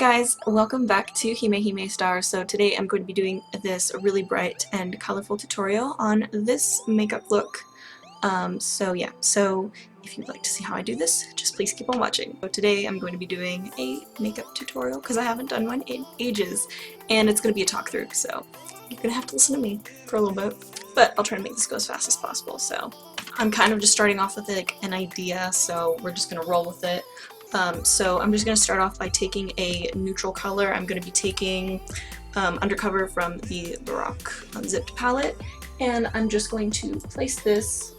guys, welcome back to Hime Star. So today I'm going to be doing this really bright and colorful tutorial on this makeup look. So if you'd like to see how I do this, just please keep on watching. So today I'm going to be doing a makeup tutorial because I haven't done one in ages, and it's going to be a talk through, so you're going to have to listen to me for a little bit. But I'll try to make this go as fast as possible. So I'm kind of just starting off with like an idea, so we're just going to roll with it. So I'm just going to start off by taking a neutral color. I'm going to be taking Undercover from the Lorac Unzipped palette, and I'm just going to place this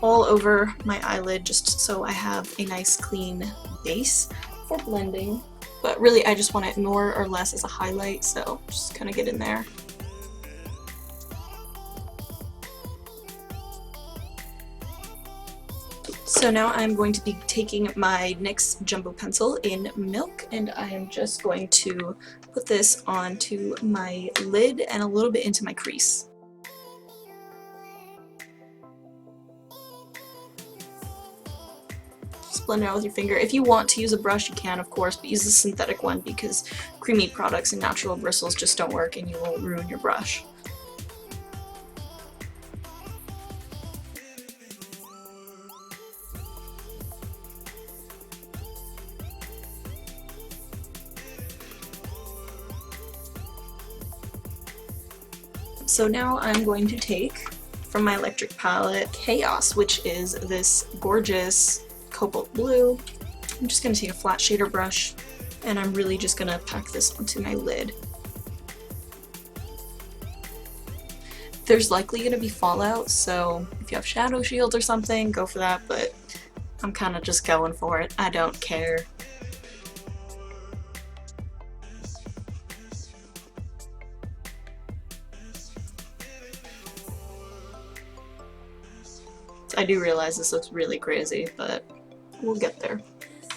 all over my eyelid just so I have a nice clean base for blending. But really I just want it more or less as a highlight, so just kind of get in there. So now I'm going to be taking my NYX Jumbo Pencil in Milk, and I am just going to put this onto my lid and a little bit into my crease. Just blend it out with your finger. If you want to use a brush, you can, of course, but use a synthetic one because creamy products and natural bristles just don't work and you will ruin your brush. So now I'm going to take from my electric palette Chaos, which is this gorgeous cobalt blue. I'm just going to take a flat shader brush and I'm really just going to pack this onto my lid. There's likely going to be fallout, so if you have shadow shields or something, go for that, but I'm kind of just going for it. I don't care. I do realize this looks really crazy, but we'll get there.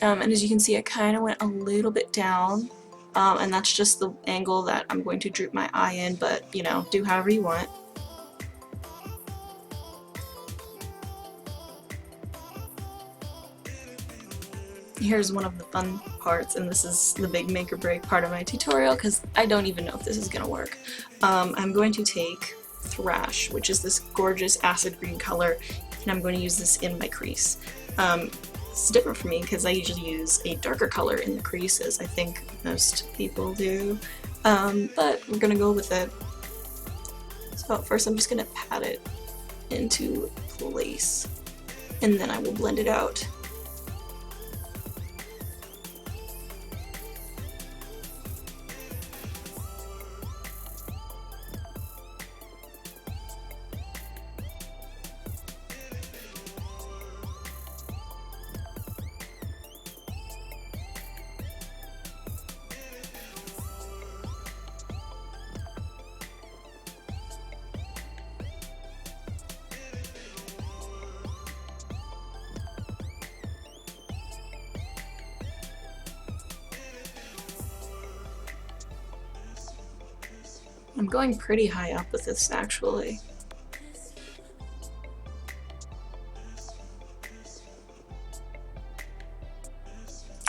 And as you can see, I kind of went a little bit down, and that's just the angle that I'm going to droop my eye in, but you know, do however you want. Here's one of the fun parts, and this is the big make or break part of my tutorial because I don't even know if this is going to work. I'm going to take Thrash, which is this gorgeous acid green color, and I'm going to use this in my crease. It's different for me because I usually use a darker color in the crease, as I think most people do, but we're going to go with it. So first I'm just going to pat it into place, and then I will blend it out. I'm going pretty high up with this actually.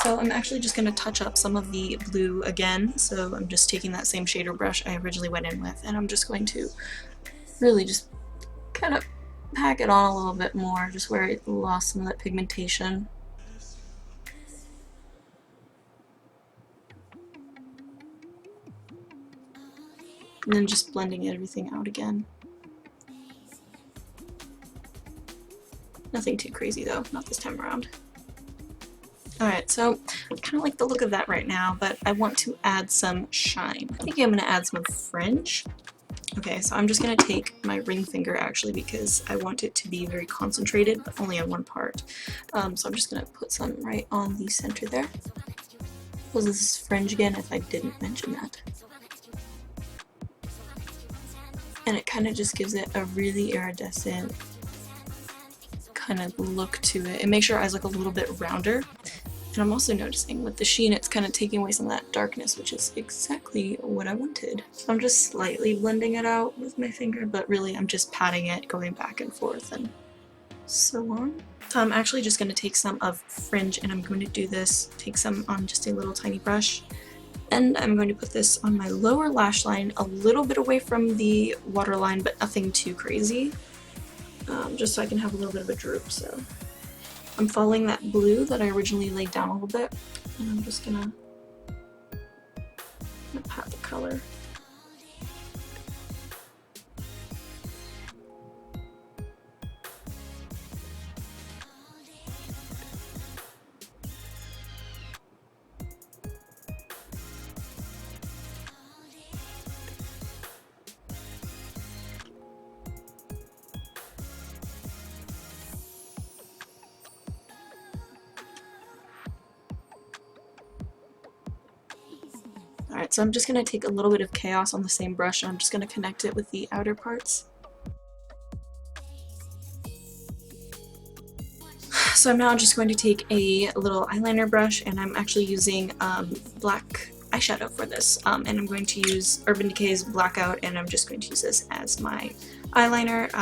So I'm actually just going to touch up some of the blue again, so I'm just taking that same shader brush I originally went in with, and I'm just going to really just kind of pack it on a little bit more, just where it lost some of that pigmentation. And then just blending everything out again. Nothing too crazy though, not this time around. Alright, so I kind of like the look of that right now, but I want to add some shine. I think I'm going to add some Fringe. Okay, so I'm just going to take my ring finger actually because I want it to be very concentrated, but only on one part. So I'm just going to put some right on the center there. Was this Fringe again, if I didn't mention that? And it kind of just gives it a really iridescent kind of look to it. It makes your eyes look a little bit rounder. And I'm also noticing with the sheen it's kind of taking away some of that darkness, which is exactly what I wanted. So I'm just slightly blending it out with my finger, but really I'm just patting it, going back and forth and so on. So I'm actually just going to take some of Fringe and I'm going to do this, take some on just a little tiny brush And I'm going to put this on my lower lash line, a little bit away from the waterline, but nothing too crazy, just so I can have a little bit of a droop. So I'm following that blue that I originally laid down a little bit, and I'm just gonna pat the color. Alright, so I'm just going to take a little bit of Chaos on the same brush, and I'm just going to connect it with the outer parts. So I'm now just going to take a little eyeliner brush, and I'm actually using black eyeshadow for this, and I'm going to use Urban Decay's Blackout, and I'm just going to use this as my eyeliner.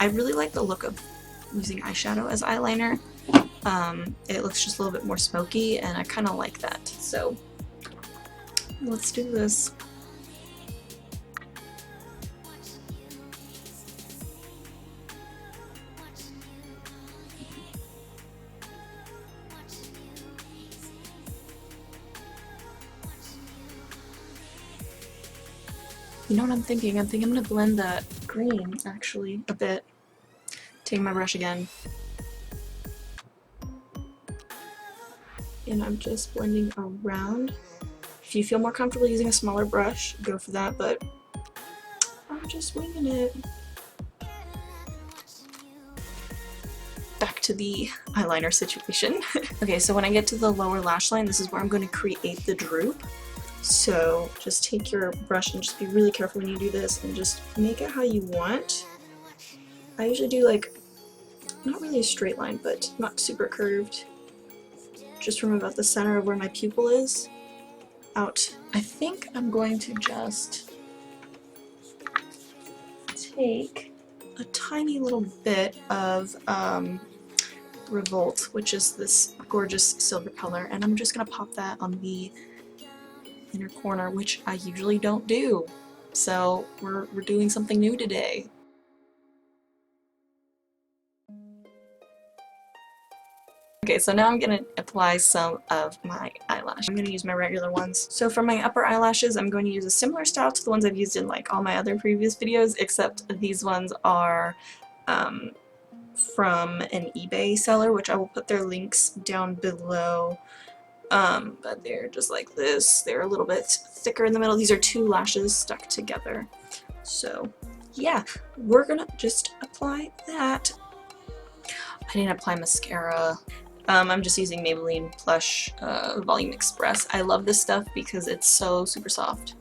I really like the look of using eyeshadow as eyeliner. It looks just a little bit more smoky, and I kind of like that, so let's do this. You know what I'm thinking? I'm thinking I'm going to blend that green, actually, a bit. Take my brush again. And I'm just blending around. If you feel more comfortable using a smaller brush, go for that, but I'm just winging it. Back to the eyeliner situation. Okay, so when I get to the lower lash line, this is where I'm going to create the droop. So just take your brush and just be really careful when you do this, and just make it how you want. I usually do like, not really a straight line, but not super curved. Just from about the center of where my pupil is out. I think I'm going to just take a tiny little bit of Revolt, which is this gorgeous silver color, and I'm just going to pop that on the inner corner, which I usually don't do. So we're doing something new today. Okay, so now I'm going to apply some of my eyelash. I'm going to use my regular ones. So for my upper eyelashes, I'm going to use a similar style to the ones I've used in like all my other previous videos, except these ones are from an eBay seller, which I will put their links down below. But they're just like this. They're a little bit thicker in the middle. These are two lashes stuck together. So yeah, we're gonna just apply that. I didn't apply mascara. I'm just using Maybelline Plush Volume Express. I love this stuff because it's so super soft.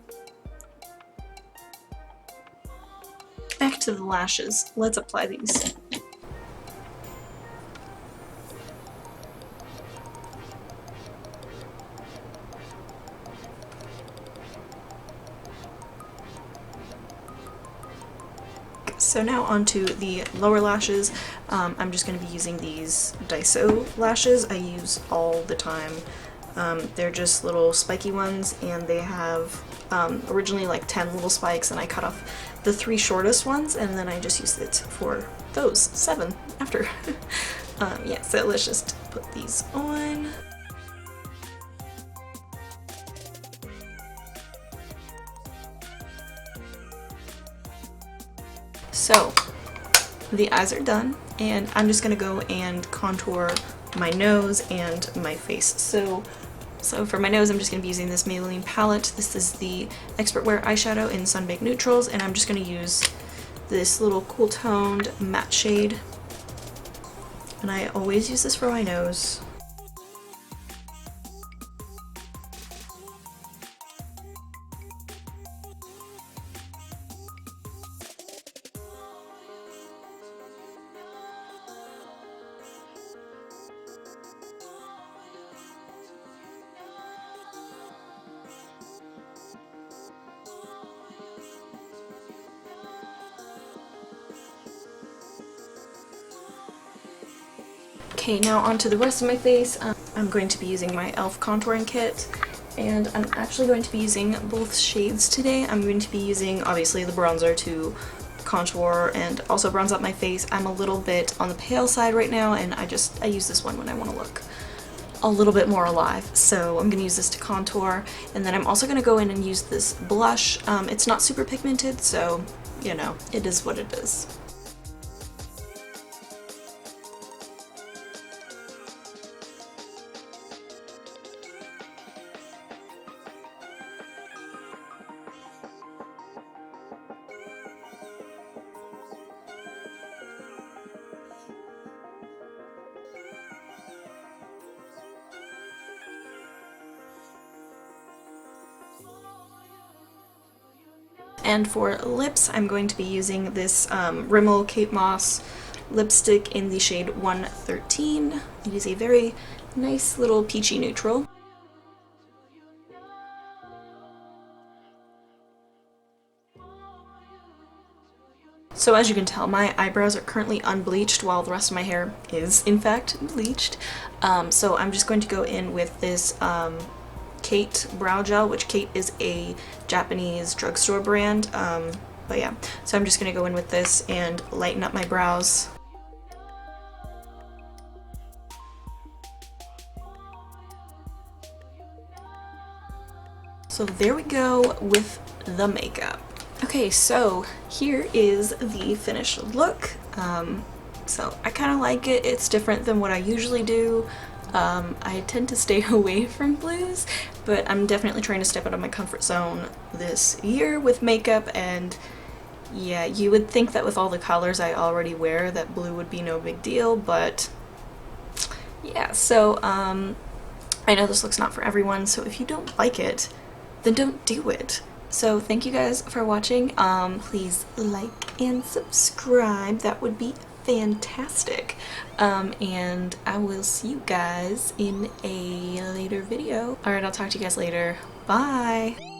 Back to the lashes. Let's apply these. So now onto the lower lashes. I'm just going to be using these Daiso lashes I use all the time. They're just little spiky ones, and they have originally like 10 little spikes, and I cut off the 3 shortest ones, and then I just used it for those 7 after. Yeah, so let's just put these on. So the eyes are done, and I'm just gonna go and contour my nose and my face. So for my nose, I'm just gonna be using this Maybelline palette. This is the Expertwear eyeshadow in Sunbaked Neutrals, and I'm just gonna use this little cool toned matte shade. And I always use this for my nose. Okay, now onto the rest of my face. I'm going to be using my e.l.f. contouring kit, And I'm actually going to be using both shades today. I'm going to be using, obviously, the bronzer to contour and also bronze up my face. I'm a little bit on the pale side right now, and I use this one when I want to look a little bit more alive. So I'm going to use this to contour, and then I'm also going to go in and use this blush. It's not super pigmented, so, you know, it is what it is. And for lips, I'm going to be using this Rimmel Kate Moss lipstick in the shade 113. It is a very nice little peachy neutral. So as you can tell, my eyebrows are currently unbleached while the rest of my hair is in fact bleached. So I'm just going to go in with this Kate brow gel, which Kate is a Japanese drugstore brand. But yeah, so I'm just gonna go in with this and lighten up my brows. So there we go with the makeup. Okay, so here is the finished look. So I kind of like it. It's different than what I usually do. I tend to stay away from blues, but I'm definitely trying to step out of my comfort zone this year with makeup, and yeah, you would think that with all the colors I already wear that blue would be no big deal, but yeah, so I know this looks not for everyone, so if you don't like it, then don't do it. So thank you guys for watching. Please like and subscribe. That would be fantastic. And I will see you guys in a later video. Alright, I'll talk to you guys later. Bye!